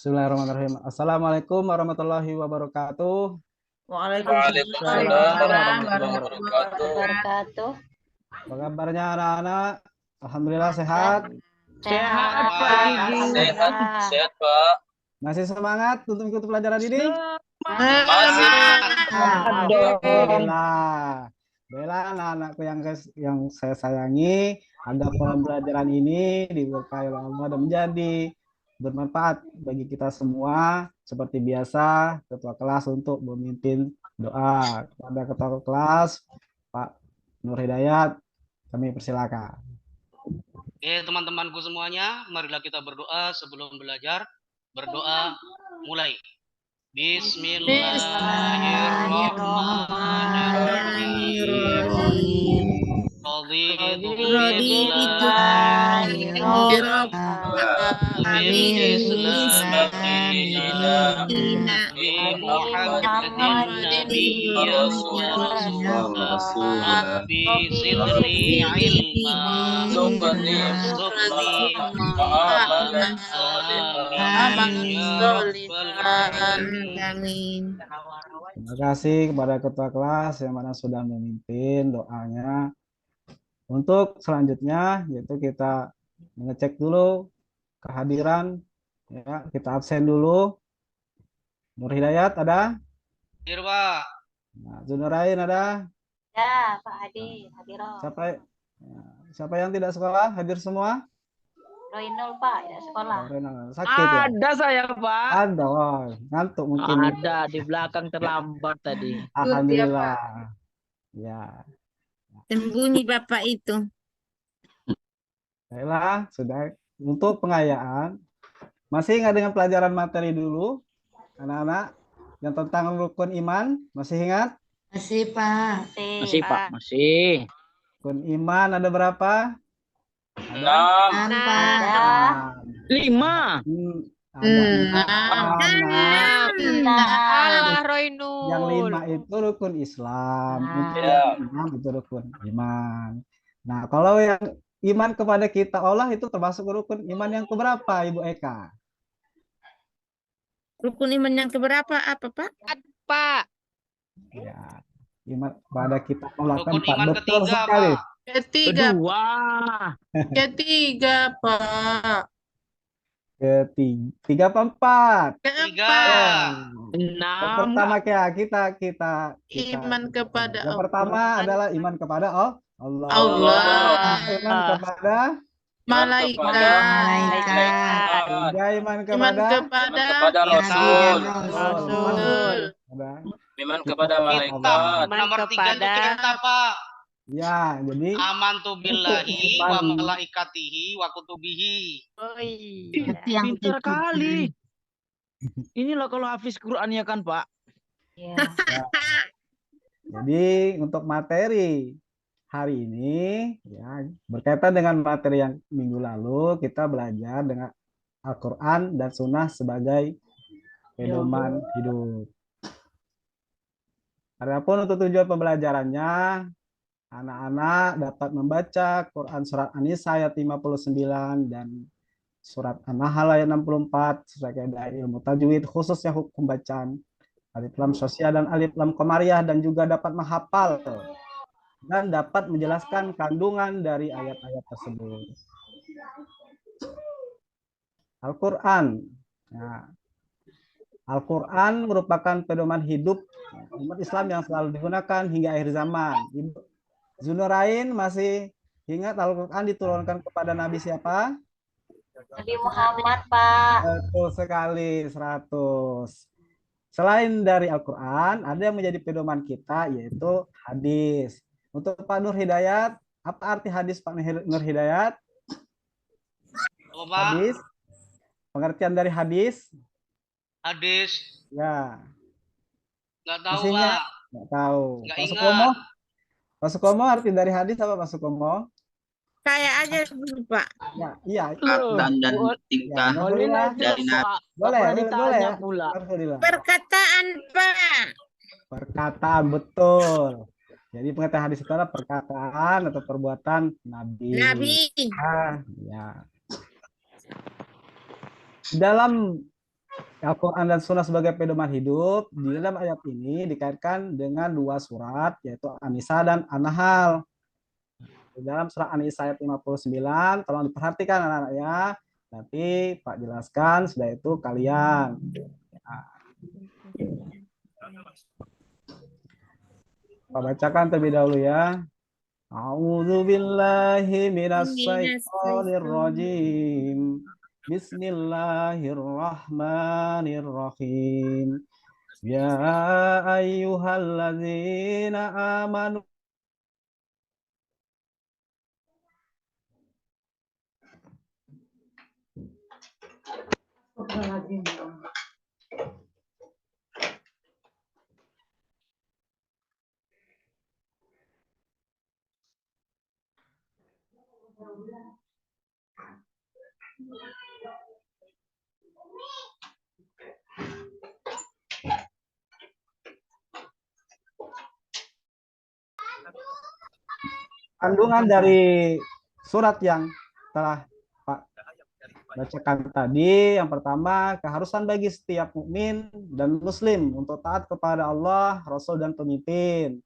Bismillahirrahmanirrahim. Assalamualaikum warahmatullahi wabarakatuh. Waalaikumsalam Waalaikumsalam Warahmatullahi warahmatullahi warahmatullahi wabarakatuh. wabarakatuh. Apa kabarnya anak-anak? Alhamdulillah sehat. Sehat Pak Sehat, Gigi. alhamdulillah. Sehat, sehat Pak. Masih semangat untuk ikut pelajaran ini? Masih. Alhamdulillah. Baiklah anak-anakku yang saya sayangi, agar pembelajaran ini diberkahi oleh Allah dan menjadi bermanfaat bagi kita semua. Seperti biasa, ketua kelas untuk memimpin doa. Kepada ketua kelas, Pak Nur Hidayat, kami persilakan. Oke, teman-temanku semuanya, marilah kita berdoa sebelum belajar. Berdoa mulai. Bismillahirrahmanirrahim. Raditu billahi Rabbi zidni ilma Terima kasih kepada ketua kelas yang mana sudah memimpin doanya. Untuk selanjutnya yaitu kita mengecek dulu kehadiran, ya, kita absen dulu. Nur Hidayat ada? Hadir, Pak. Nah, Zunurain ada? Ya, Pak Hadi, hadir. Siapa yang tidak sekolah? Hadir semua? Roinul Pak, ya sekolah. Sakit ya? Ada saya Pak. Ada, oh, ngantuk mungkin. Ada di belakang terlambat tadi. Alhamdulillah. Ya. Sembunyi Bapak itu. Baiklah, sudah. Untuk pengayaan, masih ingat dengan pelajaran materi dulu, anak-anak, yang tentang rukun iman, masih ingat? Masih Pak. Masih Pak, masih. Rukun iman ada berapa? Enam. Ada 5. Alah, Yang 5 itu rukun Islam, itu Ya. yang 6 itu rukun iman. Nah, kalau yang iman kepada kita Allah itu termasuk rukun iman yang keberapa, Ibu Eka? Rukun iman yang keberapa apa Pak? Pak. Ya, iman kepada kita Allah kan Rukun iman betul ketiga, sekali. Pak. Kedua. Ketiga Pak. Tiga apa empat? Tiga. Yang 6. pertama kita Iman kepada yang pertama adalah iman kepada Allah. Allah. Iman kepada Malaikat. tiga iman Iman kepada kepada Rasul. Rasul. Iman kepada Kitab. malaikat. Nomor 3 itu kitab, Pak. ya, jadi Amantu billahi wa malaikatihi wa kutubihi. Pintar kali. Inilah kalau hafiz Quran ya kan Pak. Ya. jadi untuk materi hari ini ya berkaitan dengan materi yang minggu lalu kita belajar dengan Al-Quran dan Sunnah sebagai pedoman hidup. Adapun untuk tujuan pembelajarannya, anak-anak dapat membaca Quran Surat An-Nisa ayat 59 dan Surat An-Nahl ayat 64 sesuai kaidah ilmu tajwid khususnya hukum bacaan alif lam sosial dan alif lam qamariyah, dan juga dapat menghafal dan dapat menjelaskan kandungan dari ayat-ayat tersebut. Al-Quran. Nah, Al-Quran merupakan pedoman hidup umat Islam yang selalu digunakan hingga akhir zaman. Ibu Zunurain masih ingat Al-Quran diturunkan kepada Nabi siapa? Nabi Muhammad, Pak. Betul sekali, 100. Selain dari Al-Quran, ada yang menjadi pedoman kita, yaitu hadis. Untuk Pak Nur Hidayat, apa arti hadis Pak Nur Hidayat? Oh, Pak. Hadis, pengertian dari hadis? Hadis. Ya, Nggak tahu, Isinya? Pak. nggak tahu. Nggak Pak ingat. Sukomo? Pak Sukomo, arti dari hadis apa Pak Sukomo? Kayak aja dulu Pak. Ya, iya. Perkataan dan tingkah Ya, Alhamdulillah. dari Nabi. Pak. Boleh, Pernah boleh ditanya ya. pula. Alhamdulillah. Perkataan Pak. Perkataan, betul. Jadi pengertian hadis itu adalah perkataan atau perbuatan Nabi. Nabi. Ya. Dalam Al-Quran dan Sunnah sebagai pedoman hidup di dalam ayat ini dikaitkan dengan dua surat yaitu An-Nisa dan An-Nahl. Di dalam surat An-Nisa ayat 59, tolong diperhatikan anak-anak ya. Nanti Pak jelaskan sudah itu kalian. Pak bacakan terlebih dahulu ya. A'udzu billahi minasyaitonir rajim. Bismillahirrahmanirrahim. Ya ayyuhalladzina amanu kandungan dari surat yang telah Pak bacakan tadi. Yang pertama, keharusan bagi setiap mukmin dan muslim untuk taat kepada Allah, Rasul dan pemimpin.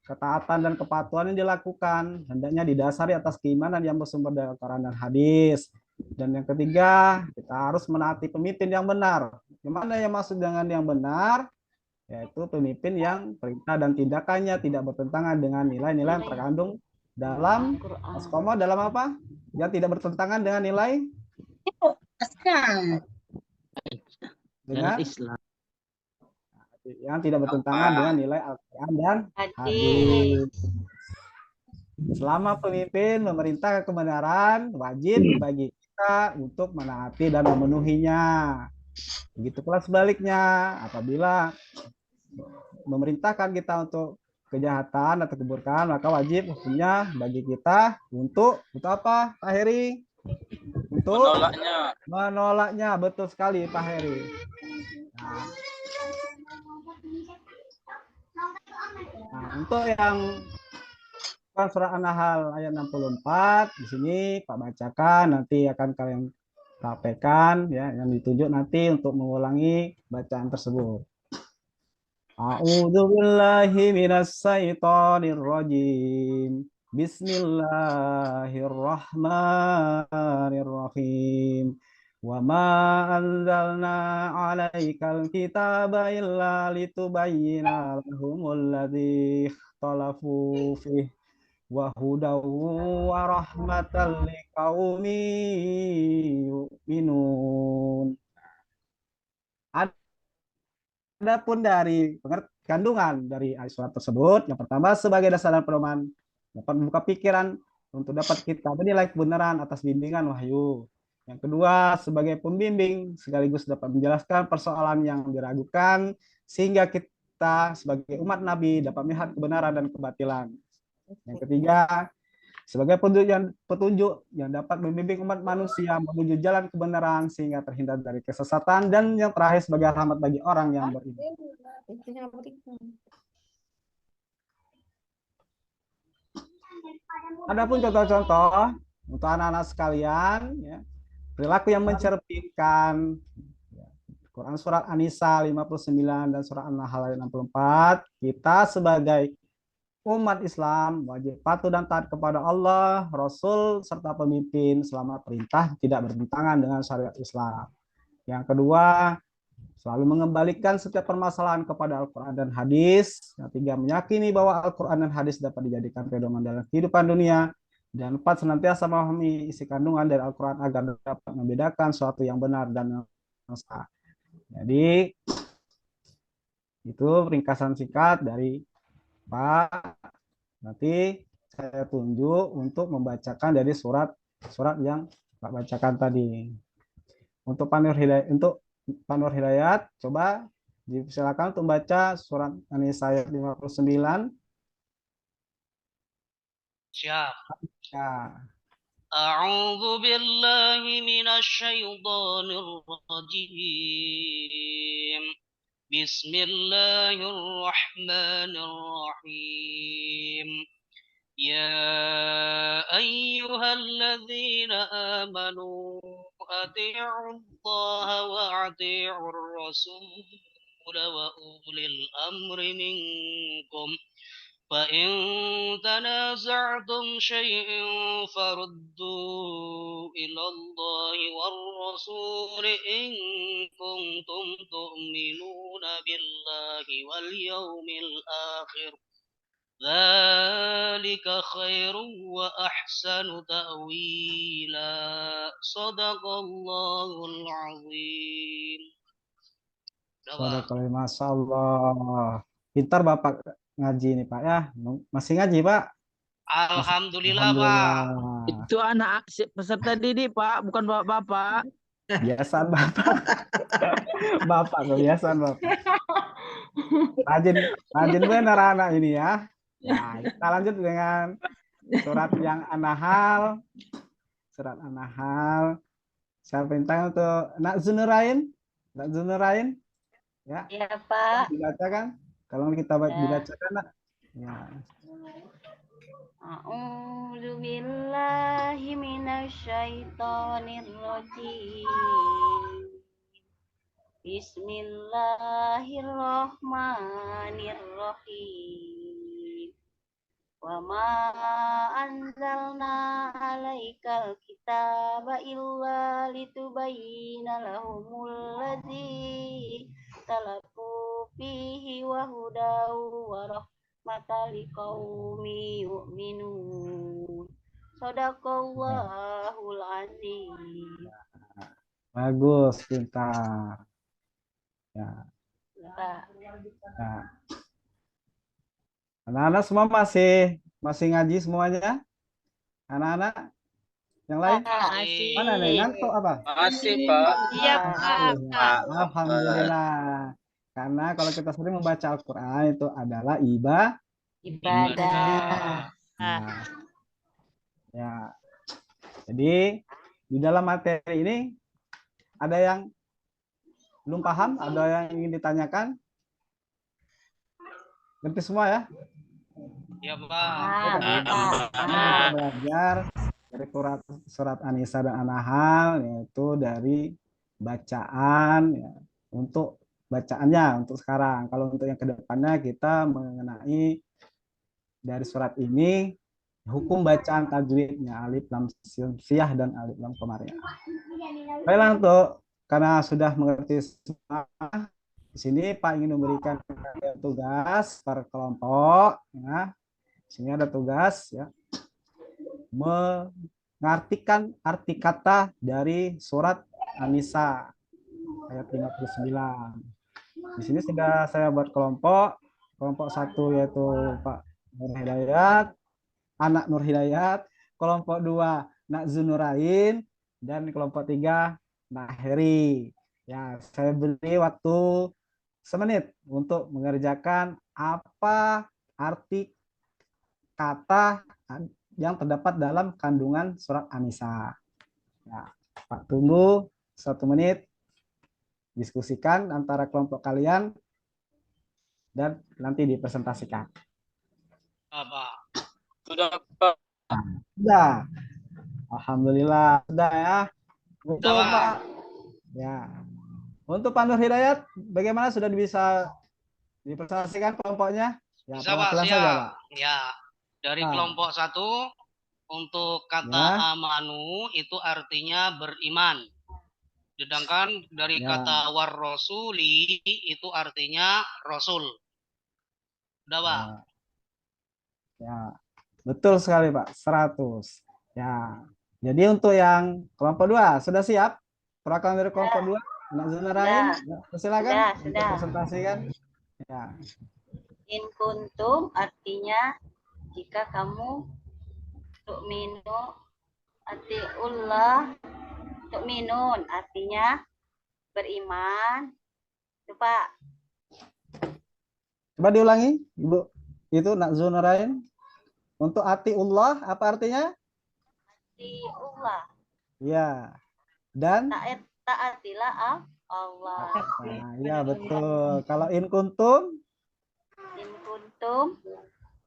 Ketaatan dan kepatuhan yang dilakukan hendaknya didasari atas keimanan yang bersumber dari Al-Quran dan hadis. Dan yang ketiga, kita harus menaati pemimpin yang benar. Gimana yang maksud dengan yang benar? Yaitu pemimpin yang perintah dan tindakannya tidak bertentangan dengan nilai-nilai yang terkandung dalam Askomo, dalam apa? Yang tidak bertentangan dengan nilai dengan Islam. yang tidak bertentangan dengan nilai Al-Quran dan hadis. Selama pemimpin memerintah kebenaran, wajib bagi kita untuk menaati dan memenuhinya. Begitu pula sebaliknya, apabila memerintahkan kita untuk kejahatan atau keburukan, maka wajib hukumnya bagi kita untuk apa, Pak Heri? Untuk menolaknya. Betul sekali, Pak Heri. Nah, untuk yang surat An-Nahl ayat 64 di sini Pak bacakan, nanti akan kalian praktekkan ya, yang ditunjuk nanti untuk mengulangi bacaan tersebut. A'udzu billahi minasyaitonir rajim. Bismillahirrahmanirrahim. Wa ma anzalna 'alaikal kitaba illa litubayyana lahumul ladzi ikhtalafu fihi wa hudaw wa rahmatan liqaumin yu'minun. Adapun dari kandungan dari ayat surat tersebut, yang pertama sebagai dasar dan pedoman dapat membuka pikiran untuk dapat kita menilai kebenaran atas bimbingan wahyu. Yang kedua sebagai pembimbing sekaligus dapat menjelaskan persoalan yang diragukan sehingga kita sebagai umat Nabi dapat melihat kebenaran dan kebatilan. Yang ketiga sebagai petunjuk yang dapat membimbing umat manusia menuju jalan kebenaran sehingga terhindar dari kesesatan, dan yang terakhir sebagai rahmat bagi orang yang beriman. Adapun contoh-contoh untuk anak-anak sekalian, ya, perilaku yang mencerminkan Quran surat An-Nisa 59 dan surat An-Nahl 64, kita sebagai umat Islam wajib patuh dan taat kepada Allah, Rasul, serta pemimpin selama perintah tidak bertentangan dengan syariat Islam. Yang kedua, selalu mengembalikan setiap permasalahan kepada Al-Quran dan hadis. Yang tiga, meyakini bahwa Al-Quran dan hadis dapat dijadikan pedoman dalam kehidupan dunia. Dan empat, senantiasa memahami isi kandungan dari Al-Quran agar dapat membedakan suatu yang benar dan yang salah. Jadi, itu ringkasan singkat dari Pak. Nanti saya tunjuk untuk membacakan dari surat yang Pak bacakan tadi. Untuk Pak Nur Hidayat, coba silakan untuk baca surat An-Nisa ayat 59. Siap. Ya. A'udzu billahi minasyaitonir rajim. Bismillahirrahmanirrahim. Ya ayyuhalladzina amanu أطيعوا الله وأطيعوا الرسول وأولي الأمر منكم فإن تنازعتم شيء فردوا إلى الله والرسول إن كنتم تؤمنون بالله واليوم الآخر ذلك خير وأحسن تأويلا صدق الله العظيم. Sadaqallah, Masya Allah. Pintar Bapak ngaji nih Pak ya. Masih ngaji Pak? Alhamdulillah, Pak. Alhamdulillah. Itu anak peserta didik, Pak, bukan bapak-bapak. Kebiasaan Bapak. Bapak kebiasaan Bapak. Rajin benar anak ini ya. Nah, kita lanjut dengan surat yang An-Nahl. Surat An-Nahl. Saya perintahkan untuk Nak Zunurain. Nak Zunurain. Ya, Iya, Pak. dibacakan. Kalau kita dibacakan, Nak. Ya. A'udzu billahi minasyaitonir rajim. Bismillahirrahmanirrahim. Wa ma anzalna 'alaikal kitaba illa litubayyana lahumul ladzi talafu fihi wa hudaw wa rahmatan liqaumi yu'minun. Shadaqallahul azim. Bagus, pintar. Ya. Pak. Nah. Anak-anak semua masih ngaji semuanya? Anak-anak yang lain? Masih. Mana nih? Ngantuk apa? Masih, Pak. Iya, Pak. Alhamdulillah. Karena kalau kita sering membaca Al-Quran itu adalah ibadah. Nah, ya. Jadi di dalam materi ini ada yang belum paham, ada yang ingin ditanyakan? Ngerti semua ya? Ya, Pak. Kita belajar dari surat An-Nisa dan An-Nahl, yaitu dari bacaan ya, untuk bacaannya untuk sekarang. Kalau untuk yang kedepannya kita mengenai dari surat ini hukum bacaan tajwidnya, alif lam siyah dan alif lam komariah. Baiklah, untuk karena sudah mengerti semua, di sini Pak ingin memberikan tugas per kelompok. Ya. Di sini ada tugas ya, mengartikan arti kata dari surat An-Nisa ayat 59. Di sini sudah saya buat kelompok 1 yaitu Pak Nur Hidayat, anak Nur Hidayat, kelompok 2 Nak Zunurain, dan kelompok 3 Nak Heri. Ya, saya beri waktu semenit untuk mengerjakan apa arti kata yang terdapat dalam kandungan surat An-Nisa. Ya, Pak tunggu 1 menit, diskusikan antara kelompok kalian dan nanti dipresentasikan. Pak. Sudah, Pak. Sudah. Alhamdulillah sudah ya. Untuk Sudah, Pak. Pak, ya. Untuk Pak Nur Hidayat, bagaimana sudah bisa dipresentasikan kelompoknya? Ya, Bisa, Pak. perwakilan Siap. saja, Pak. Ya. Dari Nah. kelompok 1 untuk kata Ya. amanu itu artinya beriman. Sedangkan dari Ya. kata warrosuli itu artinya rasul. Udah, Pak? Ya, betul sekali Pak, 100. Ya, jadi untuk yang kelompok 2 sudah siap? Perwakilan dari kelompok 2, Nak Zunarain, silakan Sudah. presentasikan. Ya. In kuntum artinya jika kamu tu'minu atiullah, tu'minun artinya beriman. Itu Pak. Coba diulangi, Ibu. Itu Nak Zunarain. Untuk atiullah apa artinya? Atiullah. Ya. Dan Taatilah Allah. nah, ya betul. Kalau in kuntum In kuntum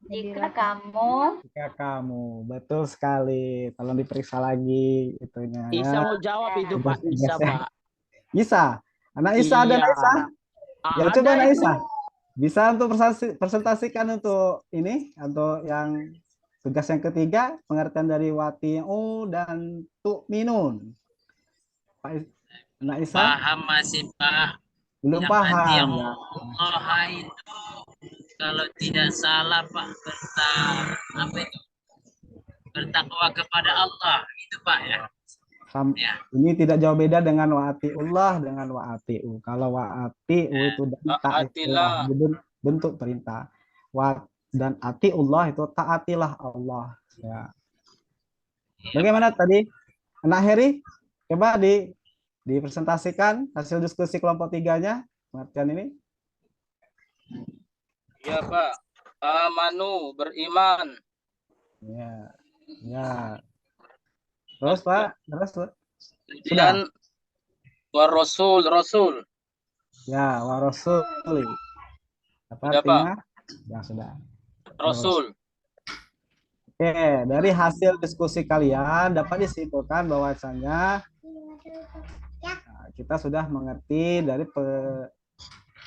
Jika kamu Jika kamu, betul sekali. Tolong diperiksa lagi itunya ya. Isa mau jawab itu Pak. Isa Tugas-tugasnya. Pak. Isa, anak Isa ada Iya. anak Isa? Ya Ada coba anak itu. Isa. Bisa untuk presentasikan untuk ini atau yang tugas yang ketiga, pengertian dari wati'u dan tu'minun. Pak anak Isa Paham masih Pak. belum Yang paham ya. Allah itu kalau tidak salah Pak apa itu? Bertakwa kepada Allah itu Pak ya. Ya. Ini tidak jauh beda dengan wa'ati'ullah dengan wa'ati'u. Kalau wa'ati'u itu Taatilah. bentuk perintah. Dan ati'ullah itu taatilah Allah. Ya. Bagaimana tadi? Anak Heri, coba dipresentasikan hasil diskusi kelompok 3-nya. Pengertian ini. Ya Pak. Amanu, beriman. Ya. Ya. Terus Pak, terus Pak. Dan Rasul. Ya, wa rasuli. Apa Sudah, artinya? Ya, sudah. Rasul. Oke, dari hasil diskusi kalian dapat disimpulkan bahwasanya kita sudah mengerti dari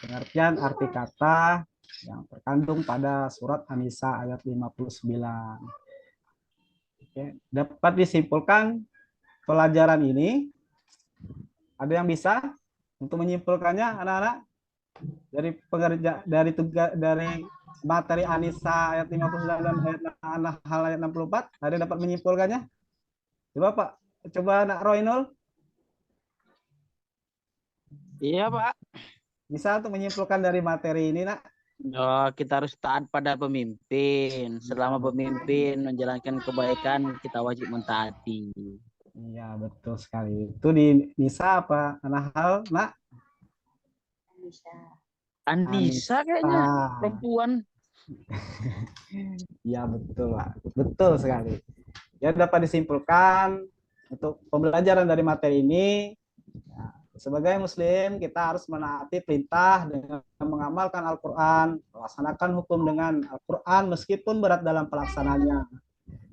pengertian arti kata yang terkandung pada surat An-Nisa ayat 59. Oke, dapat disimpulkan pelajaran ini. Ada yang bisa untuk menyimpulkannya, anak-anak? Dari materi An-Nisa ayat 59 dan ayat An-Nahl ayat 64, ada yang dapat menyimpulkannya? Coba Pak, coba anak Roinul. Iya Pak. Bisa untuk menyimpulkan dari materi ini, Nak? Oh, kita harus taat pada pemimpin. Selama pemimpin menjalankan kebaikan, kita wajib mentaati. Iya, betul sekali. Itu di Nisa apa? An-Nahl, Nak? bisa. Anissa kayaknya perempuan. Ya betul Pak, betul sekali. Ya dapat disimpulkan untuk pembelajaran dari materi ini, ya, sebagai Muslim kita harus menaati perintah dengan mengamalkan Al-Quran, melaksanakan hukum dengan Al-Quran meskipun berat dalam pelaksananya.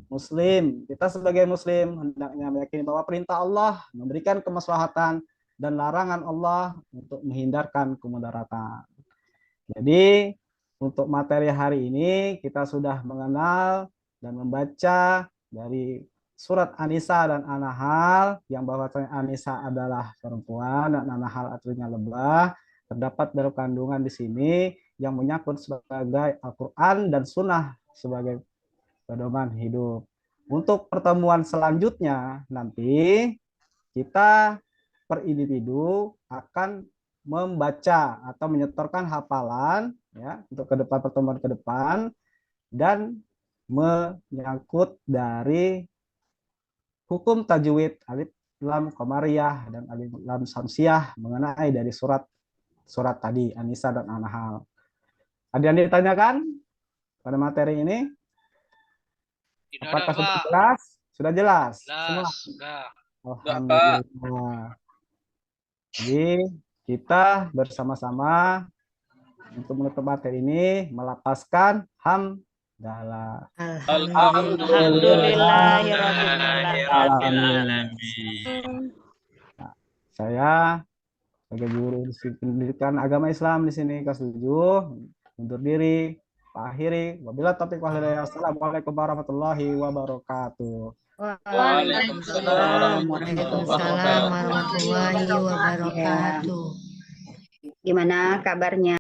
Muslim, kita sebagai Muslim hendaknya meyakini bahwa perintah Allah memberikan kemaslahatan dan larangan Allah untuk menghindarkan kemudaratan. Jadi untuk materi hari ini kita sudah mengenal dan membaca dari surat An-Nisa dan An-Nahl yang bahwasanya An-Nisa adalah perempuan dan An-Nahl artinya lebah. Terdapat dalam kandungan di sini yang menyangkut sebagai Al-Quran dan Sunnah sebagai pedoman hidup. Untuk pertemuan selanjutnya nanti kita per individu akan membaca atau menyetorkan hafalan ya untuk pertemuan ke depan dan menyangkut dari hukum tajwid alif lam qamariyah dan alif lam samsiyah mengenai dari surat tadi An-Nisa dan An-Nahl. Ada yang ditanyakan pada materi ini? Apakah sudah jelas? Sudah jelas? Semua? Sudah. Alhamdulillah. Jadi kita bersama-sama untuk menutup materi ini melapaskan hamdalah. Saya sebagai guru pendidikan agama Islam di sini kelas 7 undur diri. Pak akhiri. Wabillahi taufiq wal hidayah. Assalamualaikum warahmatullahi wabarakatuh. Waalaikumsalam warahmatullahi wabarakatuh. Gimana kabarnya?